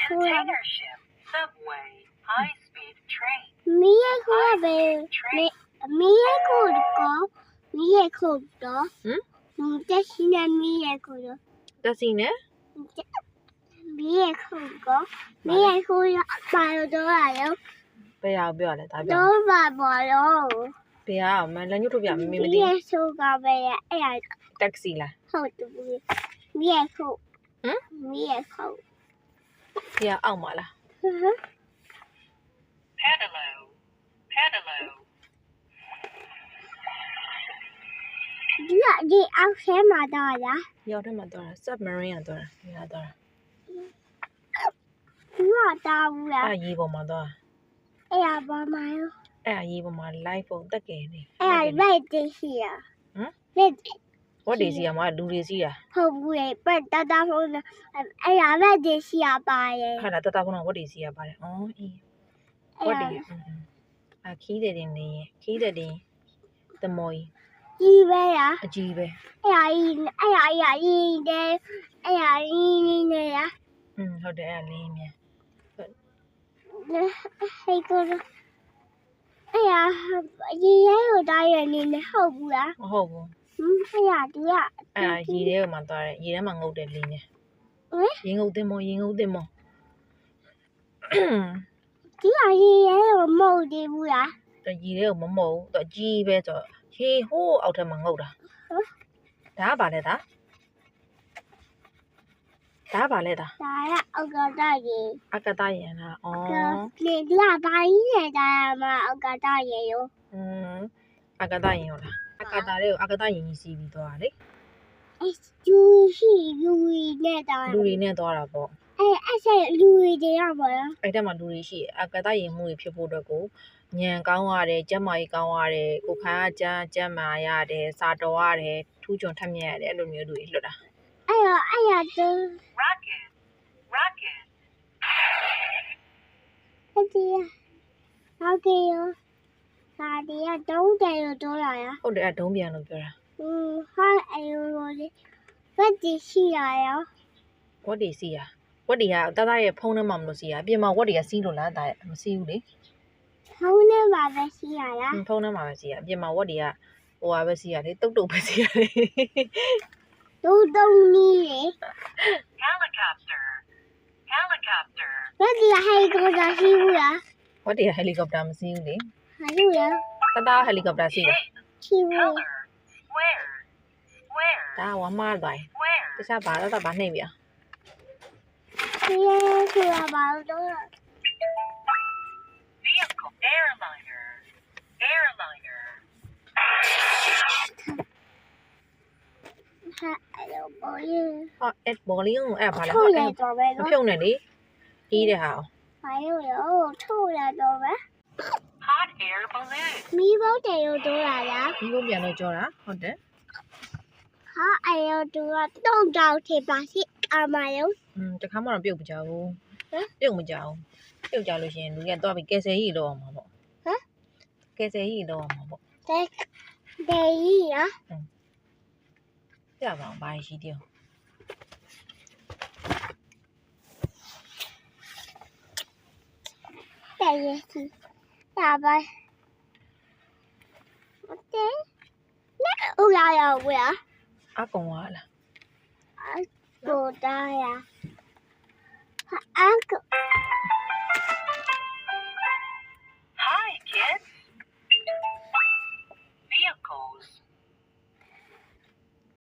Container ship, subway, high-speed train. မီးရခိုးပဲမီးရခိုးတော့မီးရခိုးတော့တက်ရှိနေမီးရခိုးတော့ တက်စီနဲ့ မီးရခိုးတော့မီးရခိုးရပါတော့ရရော ဘယ်ရောက်ပြောလဲဒါပြော တော့ပါပါရော ဘယ်ရောက်မလက်ညှိုးထုတ်ပြမမေမ မီး သိ ရဆိုးကပဲအဲ့ရ တက်စီလား ဟုတ်တယ်မီးရခိုးမီးရခိုး ဘယ်အောက်မှာလား Pedalo, pedalo. ဒီအောက်ဆဲမှာတော့ရ ရောက်တယ်မှာတော့ submarine ကတော့နေရာတော့ ငါတာဘူးလား အဲ့ရေပေါ်မှာတော့ အဲ့ရပါမရော အဲ့ရေပေါ်မှာ live ပုံတက်ကြနေ အဲ့ရလိုက်တရှိရလက် what day စီရမှာလူတွေစီရ ဟုတ်ဘူးလေပတ်တတဖုန်းအဲ့ရလက်တရှိရပါရဲ့ ခါတာတတဖုန်းက what day စီရပါတယ်အော်အေး what day ခီးတယ်တင်နေခီးတယ်တင်တမော်ကြီး ကြီးပဲရ အကြီးပဲ အဲ့ရကြီးတယ်အဲ့ရကြီးနေရ ဟုတ်တယ်အဲ့လင်းမြန် ဟဲ့ကောအဲ့ရကြီးရဲကိုတားရနေနေဟုတ်ဘူးလား မဟုတ်ဘူး အဲ့ရဒီက အဲ့ရေထဲမှာသွားတယ်ရေထဲမှာငုတ်တယ်လင်းနေရေငုတ်တင်မောရေငုတ်တင်မော ဒီကကြီးရဲကိုမဟုတ်သေးဘူးလား ရေထဲကိုမမုံတော့အကြီးပဲဆိုရေဟိုးအောက်ထက်မှာငုတ်တာဒါကဘာလဲဒါဘာလဲဒါ ဒါရအောက်ကတားကြီး အကတရန်လားအော် ဒီကဘာကြီးနေတာမှာအောက်ကတားရေရော အကတရင်ဟုတ်လားအကတလေးကိုအကတရင်ကြီးစီးပြီးသွားတာလေ အဲ့ကျူရှိလူနေတာ လူတွေနဲ့သွားတာပေါ့ အဲ့ဆက်လူတွေရပါလား အဲ့တက်မှာလူတွေရှိအကတရင်မှုတွေဖြစ်ဖို့အတွက်ကိုညံကောင်းရတယ်ကြက်မာကြီးကောင်းရတယ်ကိုခါကကြက်မာရတယ်စာတော်ရတယ်ထူးချွန်ထက်မြက်ရတယ်အဲ့လိုမျိုးလူတွေလွတ်တာ အဲ့ရတော့ Rocket, rocket. အဲ့ဒီဟုတ်ကဲ့ရောဒါဒီကတုံးတယ်လို့ပြောတာရ ဟုတ်တယ်အဒုံးပြန်လို့ပြောတာ ဟာအဲ့လိုလေဘယ်ဒီရှိရရော ဝတ်တွေစီးရဝတ်တွေကတတရဲ့ဖုံးထဲမှာမလို့စီးရအပြင်မှာဝတ်တွေကစီးလို့လားဒါမစီးဘူးလေ ဟောင်းနေပါပဲရှိရလား ဖုံးထဲမှာပဲစီးရအပြင်မှာဝတ်တွေကဟိုဟာပဲစီးရလေတုတ်တုတ်ပဲစီးရလေ တုံးနီးလေ Helicopter, helicopter. ဘယ်ဒီဟဲ့ကိုဒါရှိဘူးလား ဝတ်တွေကဟယ်လီကော်ပတာမစီးဘူးလေ ဟာလို့ရ တတဟယ်လီကော်ပတာစီးတယ် ရှိဘူး Color, square, square, ဒါဝမ်းမားသွား square. တခြားဘာတော့ဘာနှိမ့်ပြ ဒီဆိုတာဘာလို့တော့ Vehicle, airliner, airliner. ဟာအဲ့လိုပေါ်ရင် ဟောအဲ့ဘောလေးကိုအဲ့ဘာလဲ ထုတ်ရတော့ပဲ မ နော် ဖြုတ်နဲ့လေအေးတဲ့ဟာ ဘာလို့ရောထုတ်ရတော့ပဲ Hot air balloon. မီးဘုတ်တယ်လို့ပြောတာလား ဒီလိုပြန်လို့ကြောတာဟုတ်တယ် ဟာအဲ့ရောသူကတုံတောက်ထေပါစီအမရော တခါမှတော့ပြုတ်မကြဘူးပြုတ်မကြဘူးပြုတ်ကြလို့ရှိရင်လူကသွားပြီးကယ်ဆယ်ကြီးလောက်အောင်မှာပေါ့ကယ်ဆယ်ကြီးလောက်အောင်မှာပေါ့ တဲ့ဒေးကြီးရ ပြပါအောင်ဘာရှိသေးအောင် တဲ့ရစီဒါပါโอเคနဲ့ဦးလာရောဝယ် အကောင်သွားလား ကိုတားရဟာက Hi, kids. Vehicles,